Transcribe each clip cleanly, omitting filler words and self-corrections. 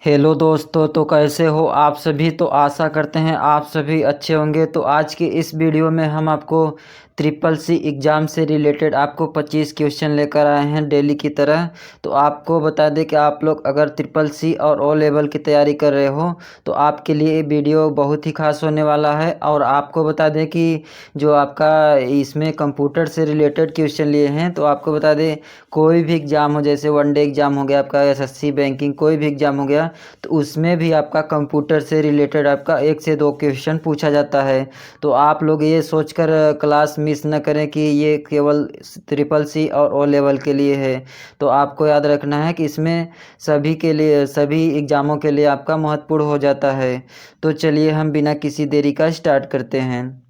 Hello दोस्तों, तो कैसे हो आप सभी। तो आशा करते हैं आप सभी अच्छे होंगे। तो आज के इस वीडियो में हम आपको ट्रिपल सी एग्ज़ाम से रिलेटेड आपको 25 क्वेश्चन लेकर आए हैं डेली की तरह। तो आपको बता दें कि आप लोग अगर ट्रिपल सी और ओ लेवल की तैयारी कर रहे हो तो आपके लिए ये वीडियो बहुत ही खास होने वाला है। और आपको बता दें कि जो आपका इसमें कंप्यूटर से रिलेटेड क्वेश्चन लिए हैं, तो आपको बता दें कोई भी एग्ज़ाम हो, जैसे वनडे एग्ज़ाम हो गया आपका, एसएससी बैंकिंग कोई भी एग्ज़ाम हो गया, तो उसमें भी आपका कंप्यूटर से रिलेटेड आपका 1 से 2 क्वेश्चन पूछा जाता है। तो आप लोग ये सोचकर क्लास मिस न करें कि ये केवल ट्रिपल सी और ओ लेवल के लिए है। तो आपको याद रखना है कि इसमें सभी के लिए, सभी एग्ज़ामों के लिए आपका महत्वपूर्ण हो जाता है। तो चलिए हम बिना किसी देरी का स्टार्ट करते हैं।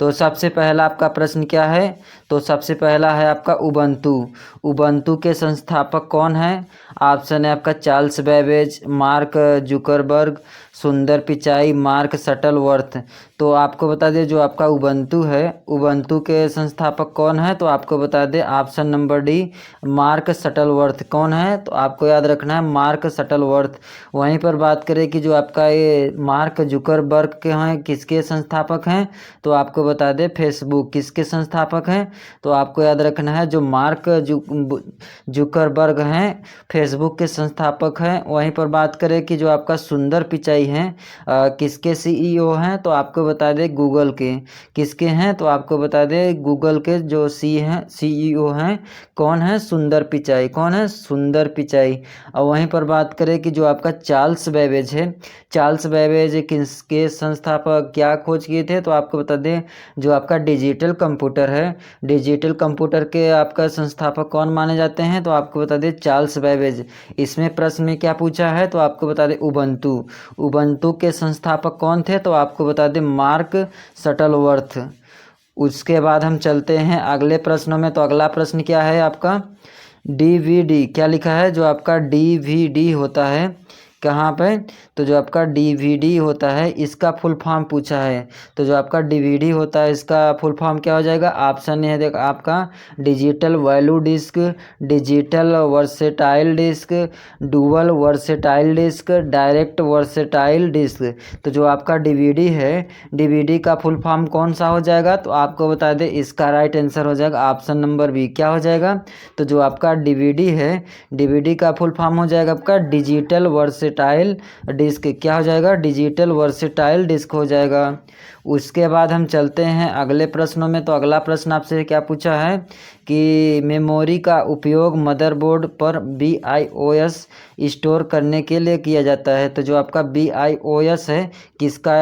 तो सबसे पहला आपका प्रश्न क्या है। तो सबसे पहला है आपका उबंटू। उबंटू के संस्थापक कौन है। ऑप्शन है आपका चार्ल्स बेबेज, मार्क जुकरबर्ग, सुंदर पिचाई, मार्क शटलवर्थ। तो आपको बता दें जो आपका उबंटू है, उबंटू के संस्थापक कौन है। तो आपको बता दें option number D, mark Shuttleworth. कौन है तो आपको याद रखना है मार्क शटलवर्थ। वहीं पर बात करें कि जो आपका ये मार्क जुकरबर्ग के हैं, किसके संस्थापक हैं। तो आपको बता दें फेसबुक किसके संस्थापक हैं। तो आपको याद रखना है जो मार्क जुकरबर्ग हैं फेसबुक के संस्थापक हैं। वहीं पर बात करें कि जो आपका सुंदर पिचाई हैं किसके सीईओ हैं। तो आपको बता दें गूगल के। किसके हैं तो आपको बता दें गूगल के जो सीईओ हैं। कौन है सुंदर पिचाई। कौन है सुंदर पिचाई। और वहीं पर बात करें कि जो आपका चार्ल्स बेबेज है, चार्ल्स बेबेज किसके संस्थापक क्या खोज किए थे। तो आपको बता दें जो आपका डिजिटल कंप्यूटर है, डिजिटल कंप्यूटर के आपका संस्थापक कौन माने जाते हैं। तो आपको बता दें चार्ल्स बेबेज। इसमें प्रश्न में क्या पूछा है तो आपको बता दें उबंटू। उबंटू के संस्थापक कौन थे तो आपको बता दें मार्क शटलवर्थ। उसके बाद हम चलते हैं अगले प्रश्नों में। तो अगला प्रश्न क्या है आपका डीवीडी। क्या लिखा है जो आपका डीवीडी होता है कहाँ पे। तो जो आपका डीवीडी होता है इसका फुल फॉर्म पूछा है। तो जो आपका डीवीडी होता है इसका फुल फॉर्म क्या हो जाएगा। ऑप्शन है देख आपका digital value disc, digital versatile disc, dual versatile disc, direct versatile disc. तो जो आपका डीवीडी है, डीवीडी का फुल फॉर्म कौन सा हो जाएगा। तो आपको बता दें इसका राइट आंसर हो जाएगा ऑप्शन नंबर बी। क्या हो जाएगा तो जो आपका डीवीडी है, डीवीडी का फुल फॉर्म हो जाएगा आपका डिजिटल वर्सेटाइल डिस्क। क्या हो जाएगा डिजिटल वर्सेटाइल डिस्क हो जाएगा। उसके बाद हम चलते हैं अगले प्रश्नों में। तो अगला प्रश्न आपसे क्या पूछा है कि मेमोरी का उपयोग मदरबोर्ड पर BIOS स्टोर करने के लिए किया जाता है। तो जो आपका BIOS है किसका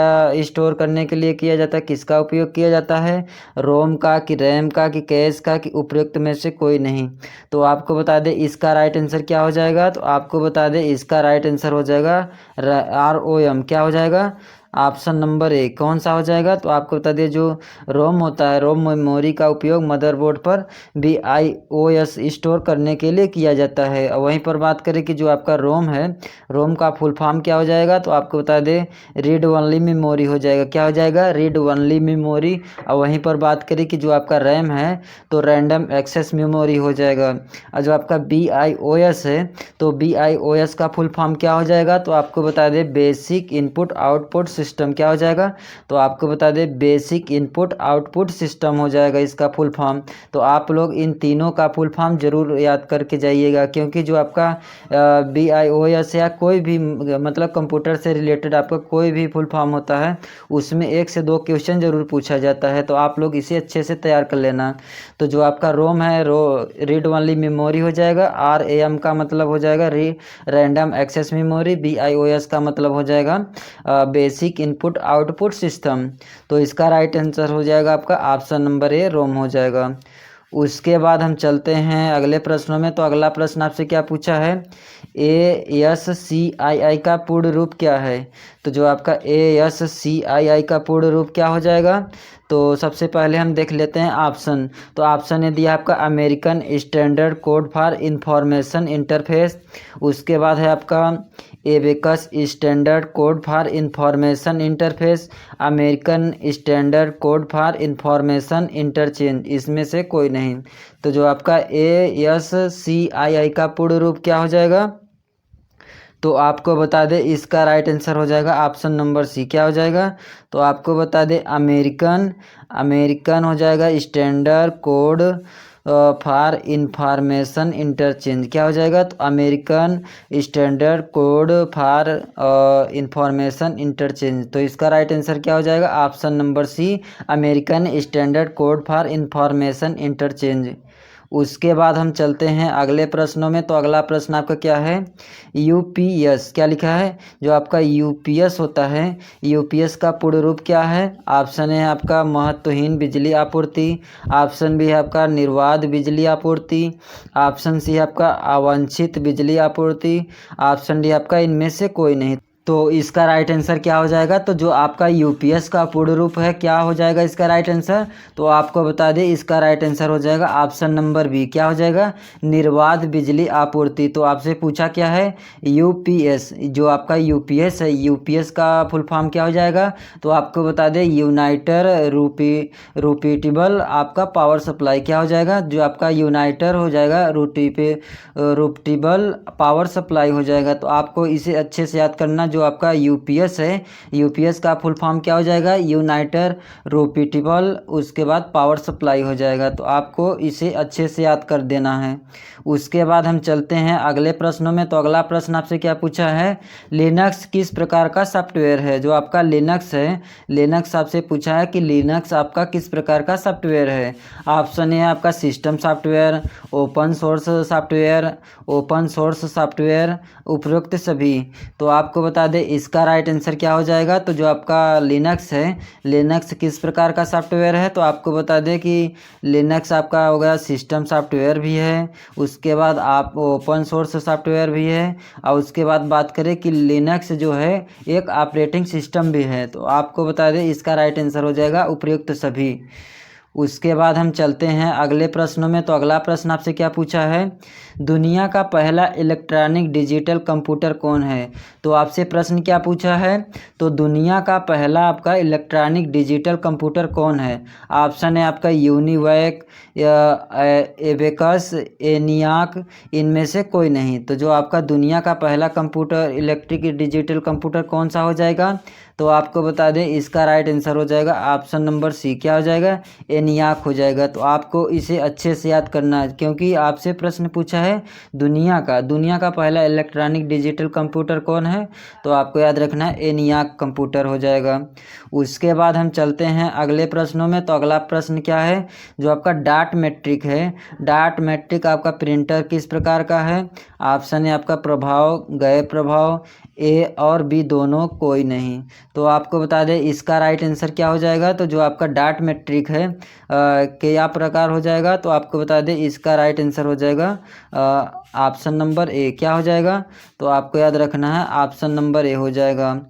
स्टोर करने के लिए किया जाता है, किसका उपयोग किया जाता है, रोम का कि रैम का कि कैश का कि उपयुक्त में से कोई नहीं। तो आपको बता दें इसका राइट आंसर क्या हो जाएगा। तो आपको बता दें इसका राइट आंसर हो जाएगा ROM। क्या हो जाएगा ऑप्शन नंबर ए। कौन सा हो जाएगा तो आपको बता दिए जो रोम होता है, रोम मेमोरी का उपयोग मदरबोर्ड पर BIOS स्टोर करने के लिए किया जाता है। और वहीं पर बात करें कि जो आपका रोम है, रोम का फुल फॉर्म क्या हो जाएगा तो आपको बता दें रीड ओनली मेमोरी हो जाएगा। क्या हो जाएगा रीड ओनली मेमोरी। और वहीं पर बात करें कि जो आपका रैम है तो रैंडम एक्सेस मेमोरी हो जाएगा। और जो आपका BIOS है तो BIOS का फुल फॉर्म क्या हो जाएगा तो आपको बता दें बेसिक इनपुट आउटपुट सिस्टम। क्या हो जाएगा तो आपको बता दें बेसिक इनपुट आउटपुट सिस्टम हो जाएगा इसका फुल फॉर्म। तो आप लोग इन तीनों का फुल फॉर्म जरूर याद करके जाइएगा, क्योंकि जो आपका BIOS या कोई भी मतलब कंप्यूटर से रिलेटेड आपका कोई भी फुल फॉर्म होता है उसमें 1 से 2 क्वेश्चन जरूर पूछा जाता है। तो आप लोग इसे अच्छे से तैयार कर लेना। तो जो आपका रोम है रीड ओनली मेमोरी हो जाएगा, RAM का मतलब हो जाएगा रैंडम एक्सेस मेमोरी, BIOS का मतलब हो जाएगा बेसिक इनपुट आउटपुट सिस्टम। तो इसका राइट आंसर हो जाएगा आपका ऑप्शन नंबर ए रोम हो जाएगा। उसके बाद हम चलते हैं अगले प्रश्नों में। तो अगला प्रश्न आपसे क्या पूछा है ASCII का पूर्ण रूप क्या है। तो जो आपका ASCII का पूर्ण रूप क्या हो जाएगा तो सबसे पहले हम देख लेते हैं ऑप्शन। तो ऑप्शन है दिया आपका American standard code for information interface. उसके बाद है आपका abacus standard code for information interface, American standard code for information interchange. इसमें से कोई नहीं। तो जो आपका ASCII का पूर्ण रूप क्या हो जाएगा तो आपको बता दें इसका राइट आंसर हो जाएगा ऑप्शन नंबर सी। क्या हो जाएगा? तो आपको बता दें अमेरिकन, अमेरिकन हो जाएगा standard code for information interchange. क्या हो जाएगा? तो American standard code for information interchange. तो इसका राइट आंसर क्या हो जाएगा? Option number C, American standard code for information interchange. उसके बाद हम चलते हैं अगले प्रश्नों में। तो अगला प्रश्न आपका क्या है? यूपीएस। क्या लिखा है? जो आपका यूपीएस होता है, यूपीएस का पूर्ण रूप क्या है? ऑप्शन है आपका महत्वहीन बिजली आपूर्ति, ऑप्शन बी है आपका निर्बाध बिजली आपूर्ति, ऑप्शन सी है आपका अवांछित बिजली आपूर्ति, ऑप्शन डी आपका इनमें से कोई नहीं। तो इसका राइट आंसर क्या हो जाएगा? तो जो आपका यूपीएस का पूर्ण रूप है, क्या हो जाएगा इसका राइट आंसर? तो आपको बता दें इसका राइट आंसर हो जाएगा ऑप्शन नंबर बी। क्या हो जाएगा? निर्बाध बिजली आपूर्ति। तो आपसे पूछा क्या है? यूपीएस। जो आपका यूपीएस है, यूपीएस का फुल फॉर्म क्या हो जाएगा? तो आपको बता दें यूनाइटर रूपीटेबल आपका पावर सप्लाई। क्या हो जाएगा? जो आपका यूनाइटर हो जाएगा रूपटेबल पावर सप्लाई हो जाएगा। तो आपको इसे अच्छे से याद करना। जो आपका यूपीएस है, यूपीएस का फुल फॉर्म क्या हो जाएगा? यूनाइटर रूपटेबल, उसके बाद पावर सप्लाई हो जाएगा। तो आपको इसे अच्छे से याद कर देना है। उसके बाद हम चलते हैं अगले प्रश्नों में। तो अगला प्रश्न आपसे क्या पूछा है? लिनक्स किस प्रकार का सॉफ्टवेयर है? जो आपका लिनक्स है, लिनक्स आपसे पूछा है कि लिनक्स आपका किस प्रकार का सॉफ्टवेयर है। ऑप्शन है आपका system software, open source software, open source software, उपरोक्त सभी। तो आपको बता दें इसका राइट आंसर क्या हो जाएगा? तो जो आपका लिनक्स है, लिनक्स किस प्रकार का सॉफ्टवेयर है? तो आपको बता दें कि लिनक्स आपका हो गया सिस्टम सॉफ्टवेयर भी है, उसके बाद आप ओपन सोर्स सॉफ्टवेयर भी है, और उसके बाद बात करें कि लिनक्स जो है एक ऑपरेटिंग सिस्टम भी है। तो आपको बता दें इसका राइट आंसर हो जाएगा उपयुक्त सभी। उसके बाद हम चलते हैं अगले प्रश्नों में। तो अगला प्रश्न आपसे क्या पूछा है? दुनिया का पहला इलेक्ट्रॉनिक डिजिटल कंप्यूटर कौन है? तो आपसे प्रश्न क्या पूछा है? तो दुनिया का पहला आपका इलेक्ट्रॉनिक डिजिटल कंप्यूटर कौन है? ऑप्शन है आपका यूनिवैक, एबेकस, एनियाक, इनमें से कोई नहीं। तो जो आपका दुनिया का पहला कंप्यूटर इलेक्ट्रिक डिजिटल कंप्यूटर कौन सा हो जाएगा? तो आपको बता दें इसका राइट आंसर हो जाएगा ऑप्शन नंबर सी। क्या हो जाएगा? एनियाक हो जाएगा। तो आपको इसे अच्छे से याद करना है, क्योंकि आपसे प्रश्न पूछा है दुनिया का पहला इलेक्ट्रॉनिक डिजिटल कंप्यूटर कौन है? तो आपको याद रखना है एनियाक कंप्यूटर हो जाएगा। उसके बाद हम चलते हैं अगले प्रश्नों में। तो अगला प्रश्न क्या है? जो आपका डाट मैट्रिक है, डाट मैट्रिक आपका प्रिंटर किस प्रकार का है? ऑप्शन है आपका प्रभाव, गैर प्रभाव, ए और बी दोनों, कोई नहीं। तो आपको बता दें इसका राइट आंसर क्या हो जाएगा? तो जो आपका डाट मैट्रिक है क्या प्रकार हो जाएगा? तो आपको बता दें इसका राइट आंसर हो जाएगा ऑप्शन नंबर ए। क्या हो जाएगा? तो आपको याद रखना है ऑप्शन नंबर ए हो जाएगा।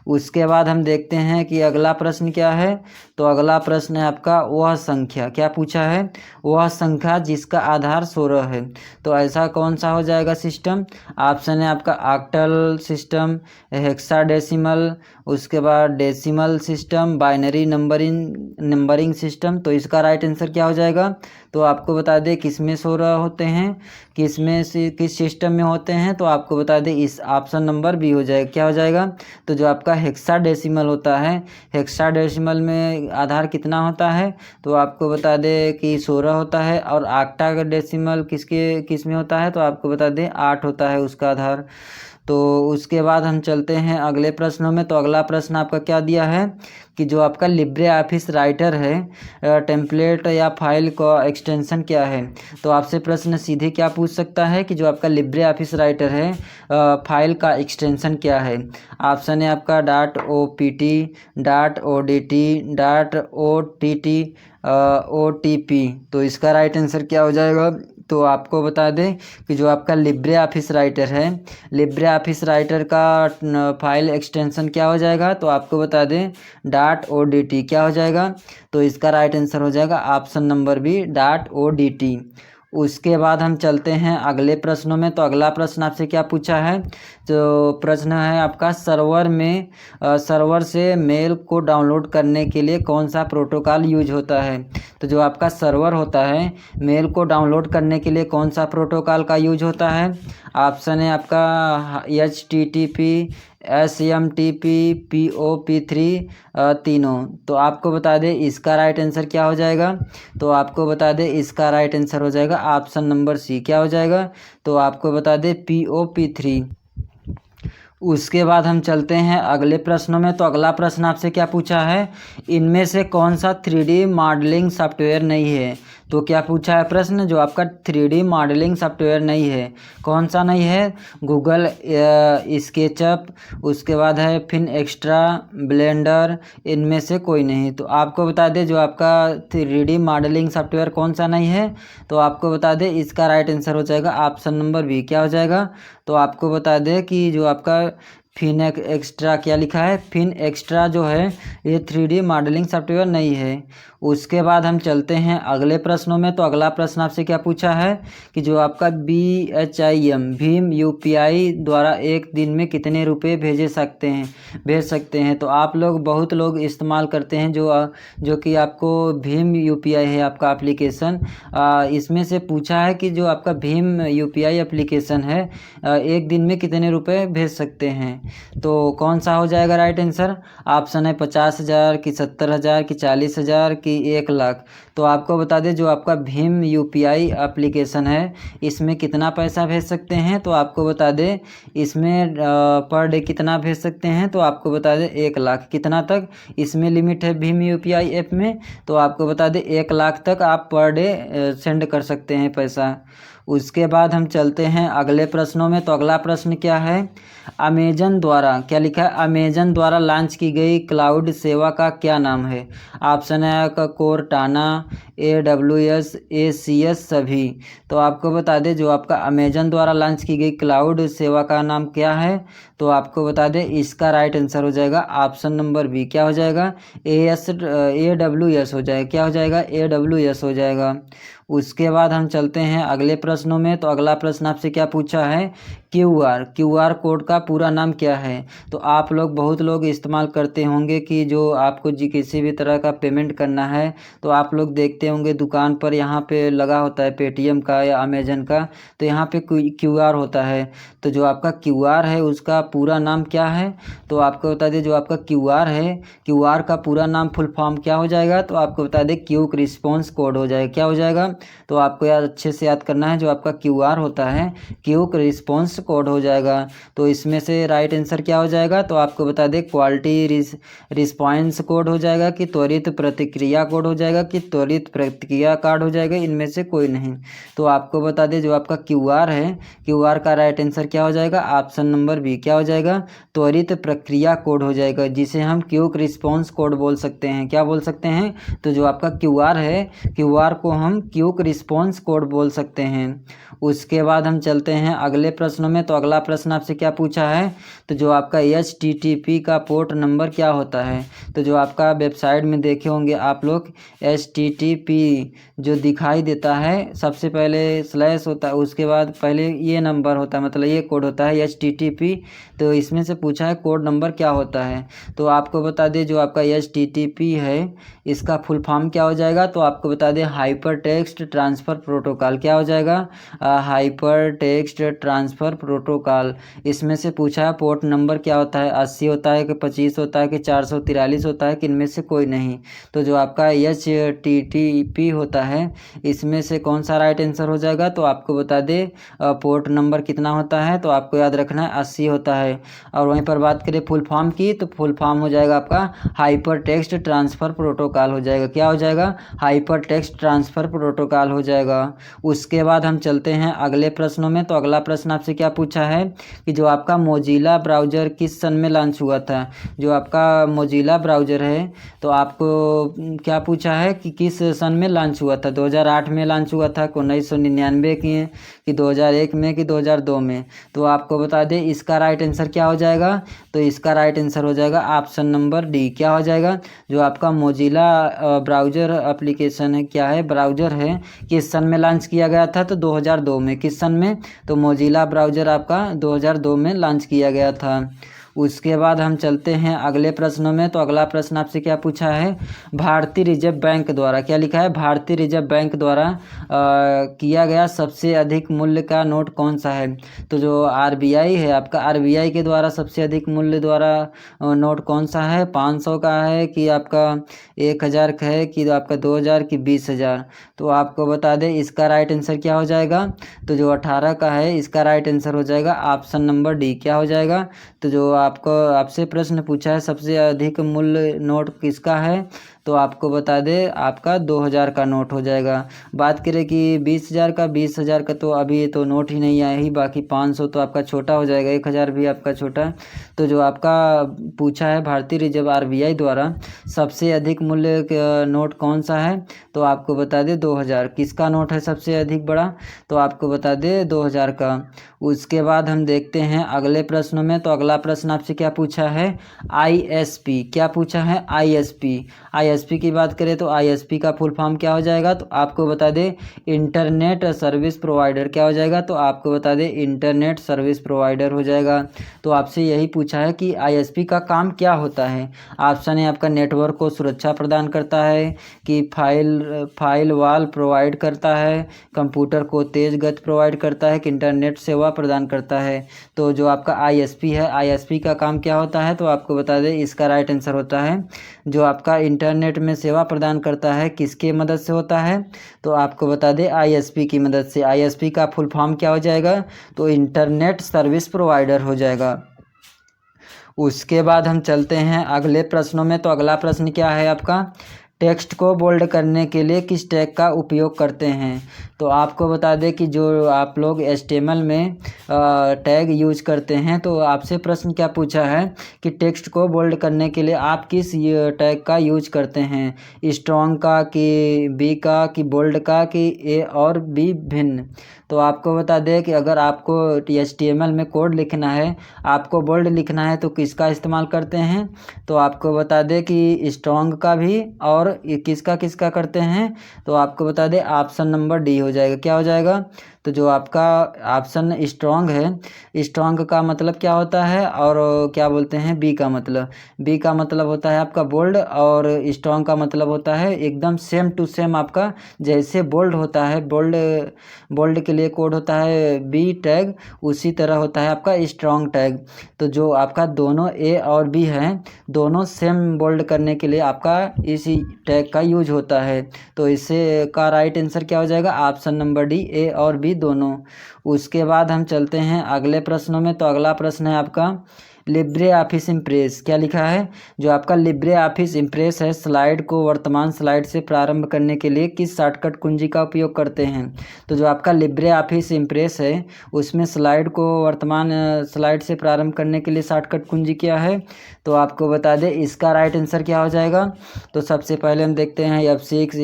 उसके बाद हम देखते हैं कि अगला प्रश्न क्या है। तो अगला प्रश्न है आपका वह संख्या। क्या पूछा है? वह संख्या जिसका आधार 16 है। तो ऐसा कौन सा हो जाएगा सिस्टम? ऑप्शन है आपका ऑक्टल सिस्टम, हेक्साडेसिमल, उसके बाद decimal system, binary numbering system. तो इसका राइट आंसर क्या हो जाएगा? तो आपको बता दें किसमें 16 होते हैं, किसमें से किस सिस्टम में होते हैं। तो आपको बता दें इस ऑप्शन नंबर बी हो जाएगा। क्या हो जाएगा? तो जो आपका हेक्साडेसिमल होता है, हेक्साडेसिमल में आधार कितना होता है? तो आपको बता दें कि 16 होता है। और ऑक्टाडेसिमल किस में होता है? तो आपको बता दें 8 होता है उसका आधार। तो उसके बाद हम चलते हैं अगले प्रश्नों में। तो अगला प्रश्न आपका क्या दिया है कि जो आपका लिब्रे ऑफिस राइटर है, टेम्पलेट या फाइल का एक्सटेंशन क्या है? तो आपसे प्रश्न सीधे क्या पूछ सकता है कि जो आपका लिब्रे ऑफिस राइटर है फाइल का एक्सटेंशन क्या है? ऑप्शन है आपका .opt, .odt, .ott, OTP। तो इसका राइट आंसर क्या हो जाएगा? तो आपको बता दें कि जो आपका लिब्रे ऑफिस राइटर है, लिब्रे ऑफिस राइटर का फाइल एक्सटेंशन क्या हो जाएगा? तो आपको बता दें .odt। क्या हो जाएगा? तो इसका राइट आंसर हो जाएगा ऑप्शन नंबर बी .odt। उसके बाद हम चलते हैं अगले प्रश्नों में। तो अगला प्रश्न आपसे क्या पूछा है, तो प्रश्न है आपका सर्वर से मेल को डाउनलोड करने के लिए कौन सा प्रोटोकॉल यूज होता है। तो जो आपका सर्वर होता है मेल को डाउनलोड करने के लिए कौन सा प्रोटोकॉल का यूज होता है। ऑप्शन है आपका HTTP, SMTP, POP3, तीनों। तो आपको बता दें इसका राइट आंसर क्या हो जाएगा। तो आपको बता दें इसका राइट आंसर हो जाएगा ऑप्शन नंबर सी। क्या हो जाएगा, तो आपको बता दें POP3। उसके बाद हम चलते हैं अगले प्रश्नों में। तो अगला प्रश्न आपसे क्या पूछा है, इनमें से कौन सा 3D मॉडलिंग सॉफ्टवेयर नहीं है। तो क्या पूछा है प्रश्न, जो आपका 3D मॉडलिंग सॉफ्टवेयर नहीं है, कौन सा नहीं है। गूगल स्केचअप, उसके बाद है फिन एक्स्ट्रा, ब्लेंडर, इनमें से कोई नहीं। तो आपको बता दें जो आपका 3D मॉडलिंग सॉफ्टवेयर कौन सा नहीं है। तो आपको बता दें इसका राइट आंसर हो जाएगा ऑप्शन नंबर बी। क्या हो जाएगा, तो आपको बता दें कि जो आपका फिन एक्स्ट्रा, क्या लिखा है, फिन एक्स्ट्रा जो है ये 3D मॉडलिंग सॉफ्टवेयर नहीं है। उसके बाद हम चलते हैं अगले प्रश्नों में। तो अगला प्रश्न आपसे क्या पूछा है कि जो आपका BHIM भीम UPI द्वारा एक दिन में कितने रुपए भेज सकते हैं। तो आप लोग बहुत लोग इस्तेमाल करते हैं जो कि आपको भीम UPI है आपका एप्लीकेशन। इसमें से पूछा है कि जो आपका भीम UPI एप्लीकेशन है एक दिन में कितने रुपए भेज सकते हैं। तो कौन सा हो जाएगा राइट आंसर। ऑप्शन है 50,000 की 70,000 की 40,000 की 1,00,000। तो आपको बता दें जो आपका भीम UPI एप्लीकेशन है इसमें कितना पैसा भेज सकते हैं। तो आपको बता दें इसमें पर डे कितना भेज सकते हैं। तो आपको बता दें 1,00,000 कितना तक इसमें लिमिट है भीम UPI ऐप में। तो आपको बता दें 1,00,000 तक आप पर डे सेंड कर सकते हैं पैसा। उसके बाद हम चलते हैं अगले प्रश्नों में। तो अगला प्रश्न क्या है, अमेजन द्वारा, क्या लिखा है, अमेजन द्वारा लॉन्च की गई क्लाउड सेवा का क्या नाम है। ऑप्शन है आपका कोरटाना, AWS, ACS, सभी। तो आपको बता दें जो आपका अमेजन द्वारा लॉन्च की गई क्लाउड सेवा का नाम क्या है। तो आपको बता दें इसका राइट आंसर हो जाएगा ऑप्शन नंबर बी। क्या हो जाएगा, AWS हो जाएगा। क्या हो जाएगा, AWS हो जाएगा। उसके बाद हम चलते हैं अगले प्रश्नों में। तो अगला प्रश्न आपसे क्या पूछा है, क्यूआर कोड का पूरा नाम क्या है। तो आप लोग बहुत लोग इस्तेमाल करते होंगे कि जो आपको जी किसी भी तरह का पेमेंट करना है तो आप लोग देखते होंगे दुकान पर यहाँ पे लगा होता है पेटीएम का या अमेजन का, तो यहाँ पे क्यूआर होता है। तो जो आपका क्यूआर है उसका पूरा नाम क्या है। तो आपको बता दें जो आपका क्यूआर है, क्यूआर का पूरा नाम फुल फॉर्म क्या हो जाएगा। तो आपको बता दें क्विक रिस्पांस कोड हो जाएगा। क्या हो जाएगा, तो आपको याद अच्छे से याद करना है जो आपका क्यूआर होता है क्विक रिस्पांस कोड हो जाएगा। तो इसमें से राइट आंसर क्या हो जाएगा। तो आपको बता दें क्वालिटी रिस्पांस कोड हो जाएगा कि त्वरित प्रतिक्रिया कोड हो जाएगा कि त्वरित प्रतिक्रिया कार्ड हो जाएगा, इनमें से कोई नहीं। तो आपको बता दें जो आपका क्यूआर है, क्यूआर का राइट आंसर क्या हो जाएगा, ऑप्शन नंबर बी। क्या हो जाएगा, त्वरित प्रक्रिया कोड हो जाएगा, जिसे हम क्विक रिस्पांस कोड बोल सकते हैं। क्या बोल सकते हैं, तो जो आपका क्यूआर है, क्यूआर को हम क्विक रिस्पांस कोड बोल सकते हैं। उसके बाद हम चलते हैं अगले प्रश्नों में। तो अगला प्रश्न आपसे क्या पूछा है, तो जो आपका HTTP का पोर्ट नंबर क्या होता है। तो जो आपका वेबसाइट में देखे होंगे आप लोग HTTP जो दिखाई देता है सबसे पहले स्लैश होता है, उसके बाद पहले ये नंबर होता है, मतलब ये कोड होता है HTTP। तो इसमें से पूछा है कोड नंबर क्या होता है। तो आपको बता दें जो आपका HTTP है इसका फुल फॉर्म क्या हो जाएगा। तो आपको बता दें हाइपर टेक्स्ट ट्रांसफ़र प्रोटोकॉल। क्या हो जाएगा, हाइपर टेक्स्ट ट्रांसफ़र प्रोटोकॉल। इसमें से पूछा है पोर्ट नंबर क्या होता है, 80 होता है कि 25 होता है कि 443 होता है कि इनमें से कोई नहीं। तो जो आपका HTTP होता है इसमें से कौन सा राइट आंसर हो जाएगा। तो आपको बता दें पोर्ट नंबर कितना होता है। तो आपको याद रखना है 80 होता है। और वहीं पर बात करें फुल फॉर्म की, तो फुल फॉर्म हो जाएगा आपका हाइपर टेक्स्ट ट्रांसफ़र प्रोटोकॉल हो जाएगा। क्या हो जाएगा, हाइपर टेक्स्ट ट्रांसफ़र प्रोटोकॉल हो जाएगा। उसके बाद हम चलते हैं अगले प्रश्नों में। तो अगला प्रश्न आपसे क्या पूछा है कि जो आपका मोजिला ब्राउज़र किस सन में लॉन्च हुआ था। जो आपका मोजिला ब्राउज़र है तो आपको क्या पूछा है कि किस सन में लॉन्च हुआ था। 2008 में लॉन्च हुआ था, 1999 की कि 2001 में कि 2002 में। तो आपको बता दें इसका राइट आंसर क्या हो जाएगा। तो इसका राइट आंसर हो जाएगा ऑप्शन नंबर डी। क्या हो जाएगा, जो आपका मोजिला ब्राउज़र एप्लीकेशन है, क्या है, ब्राउज़र है, किस सन में लॉन्च किया गया था? तो 2002 में। किस सन में? तो मोजिला ब्राउज़र आपका 2002 में लॉन्च किया गया था। उसके बाद हम चलते हैं अगले प्रश्नों में। तो अगला प्रश्न आपसे क्या पूछा है? भारतीय रिजर्व बैंक द्वारा, क्या लिखा है? भारतीय रिजर्व बैंक द्वारा किया गया सबसे अधिक मूल्य का नोट कौन सा है? तो जो आरबीआई है आपका, आरबीआई के द्वारा सबसे अधिक मूल्य द्वारा नोट कौन सा है? 500 का है कि आपका 1000 का है कि आपका 2000 की 20,000? तो आपको बता दें इसका राइट आंसर क्या हो जाएगा? तो जो 18 का है इसका राइट आंसर हो जाएगा ऑप्शन नंबर डी। क्या हो जाएगा? तो जो आपसे प्रश्न पूछा है सबसे अधिक मूल्य नोट किसका है? तो आपको बता दे आपका 2000 का नोट हो जाएगा। बात करें कि 20,000 का, 20,000 का तो अभी तो नोट ही नहीं आया ही, बाकी 500 तो आपका छोटा हो जाएगा, 1000 भी आपका छोटा। तो जो आपका पूछा है भारतीय रिजर्व आरबीआई द्वारा सबसे अधिक मूल्य नोट कौन सा है? तो आपको बता दे 2000। किसका नोट है सबसे अधिक बड़ा? तो आपको बता दे 2000 का। उसके बाद हम देखते हैं अगले प्रश्नों में। तो अगला प्रश्न आपसे क्या पूछा है? आईएसपी। क्या पूछा है? आईएसपी। आईएसपी की बात करें तो आईएसपी का फुल फॉर्म क्या हो जाएगा? तो आपको बता दे इंटरनेट सर्विस प्रोवाइडर। क्या हो जाएगा? तो आपको बता दे इंटरनेट सर्विस प्रोवाइडर हो जाएगा। तो आपसे यही पूछा है कि आईएसपी का काम क्या होता है। ऑप्शन है आपका नेटवर्क को सुरक्षा प्रदान करता है, कि फाइल वाल प्रोवाइड करता है, कंप्यूटर को तेज गति प्रोवाइड करता है, कि इंटरनेट सेवा प्रदान करता है। तो जो आपका आईएसपी है, आईएसपी का काम क्या होता है? तो आपको बता दें इसका राइट आंसर होता है जो आपका इंटरनेट में सेवा प्रदान करता है किसके मदद से होता है? तो आपको बता दें आईएसपी की मदद से। आईएसपी का फुल फॉर्म क्या हो जाएगा? तो इंटरनेट सर्विस प्रोवाइडर हो जाएगा। उसके बाद हम चलते हैं अगले प्रश्नों में। तो अगला प्रश्न क्या है आपका? टेक्स्ट को बोल्ड करने के लिए किस टैग का उपयोग करते हैं? तो आपको बता दें कि जो आप लोग HTML में टैग यूज करते हैं, तो आपसे प्रश्न क्या पूछा है कि टेक्स्ट को बोल्ड करने के लिए आप किस टैग का यूज करते हैं? स्ट्रॉन्ग का, कि बी का, कि बोल्ड का, कि ए और बी भिन्न? तो आपको बता दें कि अगर आपको HTML में कोड लिखना है, आपको बोल्ड लिखना है, तो किसका इस्तेमाल करते हैं? तो आपको बता दें कि स्ट्रॉन्ग का भी, और किसका किसका करते हैं? तो आपको बता दें ऑप्शन नंबर डी हो जाएगा। क्या हो जाएगा? तो जो आपका ऑप्शन स्ट्रॉन्ग है, स्ट्रॉन्ग का मतलब क्या होता है, और क्या बोलते हैं बी का मतलब? बी का मतलब होता है आपका बोल्ड, और स्ट्रॉन्ग का मतलब होता है एकदम सेम टू सेम आपका, जैसे बोल्ड होता है, बोल्ड के लिए कोड होता है बी टैग, उसी तरह होता है आपका स्ट्रॉन्ग टैग। तो जो आपका दोनों ए और बी हैं, दोनों सेम बोल्ड करने के लिए आपका इसी टैग का यूज होता है। तो इससे का राइट आंसर क्या हो जाएगा? ऑप्शन नंबर डी, ए और बी दोनों। उसके बाद हम चलते हैं अगले प्रश्नों में। तो अगला प्रश्न है आपका लिब्रे ऑफिस इम्प्रेस। क्या लिखा है? जो आपका लिब्रे ऑफिस इम्प्रेस है, स्लाइड को वर्तमान स्लाइड से प्रारंभ करने के लिए किस शॉर्टकट कुंजी का उपयोग करते हैं? तो जो आपका लिब्रे ऑफिस इम्प्रेस है, उसमें स्लाइड को वर्तमान स्लाइड से प्रारंभ करने के लिए शॉर्टकट कुंजी क्या है? तो आपको बता दें इसका राइट आंसर क्या हो जाएगा? तो सबसे पहले हम देखते हैं F6,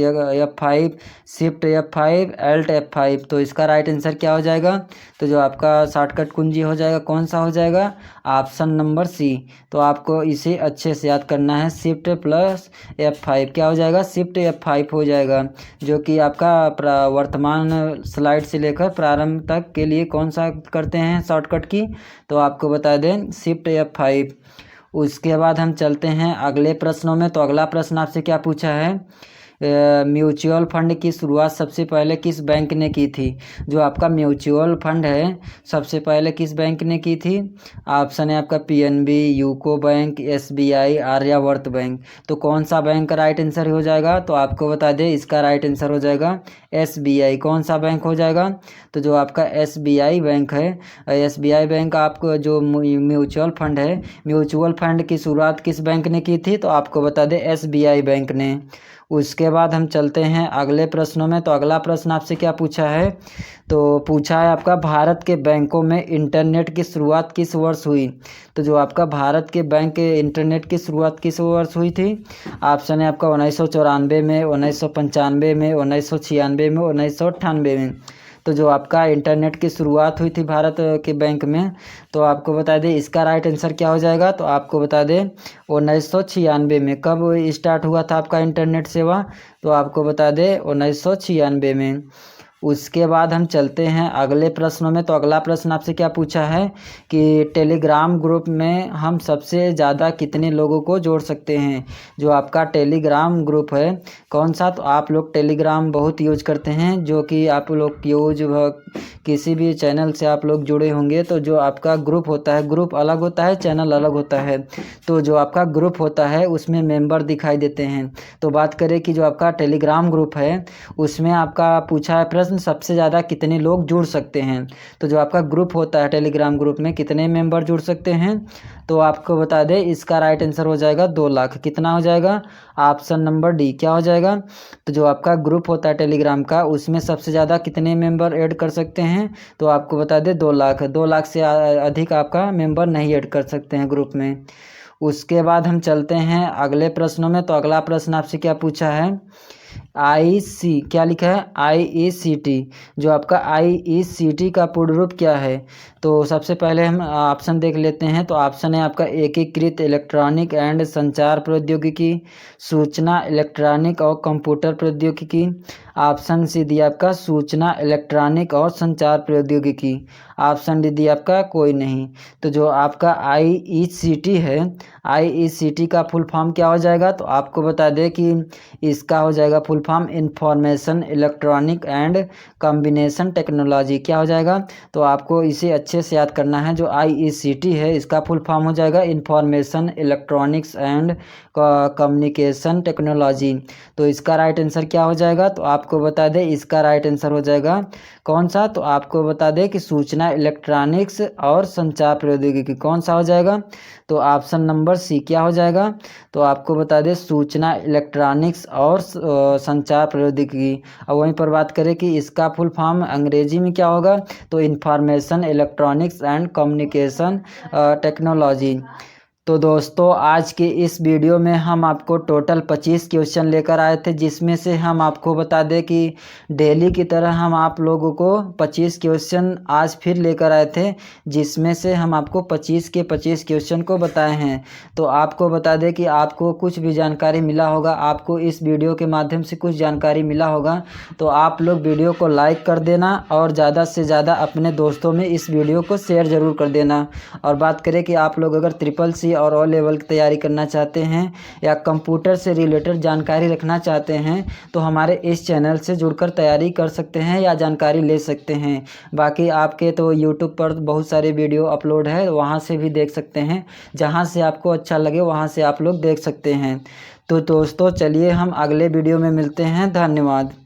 F5, shift F5, Alt F5। तो इसका राइट आंसर क्या हो जाएगा? तो जो आपका शॉर्टकट कुंजी हो जाएगा कौन सा हो जाएगा? Option number C. तो आपको इसे अच्छे से याद करना है, शिफ्ट प्लस F5। क्या हो जाएगा? शिफ्ट F5 हो जाएगा, जो कि आपका वर्तमान स्लाइड से लेकर प्रारंभ तक के लिए कौन सा करते हैं शॉर्टकट की? तो आपको बता दें शिफ्ट F5। उसके बाद हम चलते हैं अगले प्रश्नों में। तो अगला प्रश्न आपसे क्या पूछा है? म्यूचुअल फंड की शुरुआत सबसे पहले किस बैंक ने की थी? जो आपका म्यूचुअल फंड है सबसे पहले किस बैंक ने की थी? ऑप्शन है आपका PNB, UCO bank, SBI, Aryavart bank. तो कौन सा बैंक का राइट आंसर हो जाएगा? तो आपको बता दें इसका राइट आंसर हो जाएगा SBI। कौन सा बैंक हो जाएगा? तो जो आपका SBI बैंक है, SBI बैंक आपको जो म्यूचुअल फंड है, म्यूचुअल फंड की शुरुआत किस बैंक ने की थी? तो आपको बता दें SBI बैंक ने। उसके बाद हम चलते हैं अगले प्रश्नों में। तो अगला प्रश्न आपसे क्या पूछा है? तो पूछा है आपका भारत के बैंकों में इंटरनेट की शुरुआत किस वर्ष हुई? तो जो आपका भारत के बैंक के इंटरनेट की शुरुआत किस वर्ष हुई थी? ऑप्शन है आपका 1994 में, 1995 में, 1996 में, 1998 में। तो जो आपका इंटरनेट की शुरुआत हुई थी भारत के बैंक में, तो आपको बता दें इसका राइट आंसर क्या हो जाएगा। तो आपको बता दें 1996 में। कब स्टार्ट हुआ था आपका इंटरनेट सेवा, तो आपको बता दें 1996 में। उसके बाद हम चलते हैं अगले प्रश्नों में। तो अगला प्रश्न आपसे क्या पूछा है कि टेलीग्राम ग्रुप में हम सबसे ज़्यादा कितने लोगों को जोड़ सकते हैं। जो आपका टेलीग्राम ग्रुप है कौन सा, तो आप लोग टेलीग्राम बहुत यूज करते हैं, जो कि आप लोग यूज किसी भी चैनल से आप लोग जुड़े होंगे, तो जो आपका ग्रुप होता है, ग्रुप अलग होता है, चैनल अलग होता है। तो जो आपका ग्रुप होता है उसमें मेंबर दिखाई देते हैं। तो बात करें कि जो आपका टेलीग्राम ग्रुप है उसमें आपका पूछा है प्रश्न सबसे ज़्यादा कितने लोग जुड़ सकते हैं। तो जो आपका ग्रुप होता है टेलीग्राम ग्रुप में कितने मेंबर जुड़ सकते हैं, तो आपको बता दें इसका राइट आंसर हो जाएगा 2 लाख। कितना हो जाएगा, ऑप्शन नंबर डी क्या हो जाएगा। तो जो आपका ग्रुप होता है टेलीग्राम का उसमें सबसे ज़्यादा कितने मेंबर ऐड कर सकते हैं, तो आपको बता दें 2 लाख। 2 लाख से अधिक आपका मेंबर नहीं ऐड कर सकते हैं ग्रुप में। उसके बाद हम चलते हैं अगले प्रश्नों में। तो अगला प्रश्न आपसे क्या पूछा है, क्या लिखा है IECT। जो आपका IECT का पूर्ण रूप क्या है, तो सबसे पहले हम ऑप्शन देख लेते हैं। तो ऑप्शन है आपका एकीकृत इलेक्ट्रॉनिक एंड संचार प्रौद्योगिकी, सूचना इलेक्ट्रॉनिक और कंप्यूटर प्रौद्योगिकी। ऑप्शन सी दिया आपका सूचना इलेक्ट्रॉनिक और संचार प्रौद्योगिकी। ऑप्शन डी दिया आपका कोई नहीं। तो जो आपका IECT है, IECT का फुल फॉर्म क्या हो जाएगा, तो आपको बता दें कि इसका हो जाएगा full form information electronic and combination technology. क्या हो जाएगा, तो आपको इसे अच्छे से याद करना है। जो IECT है इसका फुल फॉर्म हो जाएगा information electronics and communication technology. तो इसका राइट आंसर क्या हो जाएगा, तो आपको बता दें इसका राइट आंसर हो जाएगा कौन सा, तो आपको बता दें कि सूचना इलेक्ट्रॉनिक्स और संचार प्रौद्योगिकी। कौन सा हो जाएगा, तो ऑप्शन नंबर सी क्या हो जाएगा। तो आपको बता दें सूचना इलेक्ट्रॉनिक्स और संचार प्रौद्योगिकी। अब वहीं पर बात करें कि इसका फुल फॉर्म अंग्रेजी में क्या होगा, तो information electronics and communication technology. तो दोस्तों आज के इस वीडियो में हम आपको टोटल 25 क्वेश्चन लेकर आए थे, जिसमें से हम आपको बता दें कि डेली की तरह हम आप लोगों को 25 क्वेश्चन आज फिर लेकर आए थे, जिसमें से हम आपको 25 के 25 क्वेश्चन को बताए हैं। तो आपको बता दें कि आपको कुछ भी जानकारी मिला होगा, आपको इस वीडियो के माध्यम से कुछ जानकारी मिला होगा, तो आप लोग वीडियो को लाइक कर देना और ज़्यादा से ज़्यादा अपने दोस्तों में इस वीडियो को शेयर ज़रूर कर देना। और बात करें कि आप लोग अगर SSC और O लेवल की तैयारी करना चाहते हैं या कंप्यूटर से रिलेटेड जानकारी रखना चाहते हैं, तो हमारे इस चैनल से जुड़कर तैयारी कर सकते हैं या जानकारी ले सकते हैं। बाकी आपके तो यूट्यूब पर बहुत सारे वीडियो अपलोड है, वहां से भी देख सकते हैं। जहां से आपको अच्छा लगे वहां से आप लोग देख सकते हैं। तो दोस्तों चलिए हम अगले वीडियो में मिलते हैं। धन्यवाद।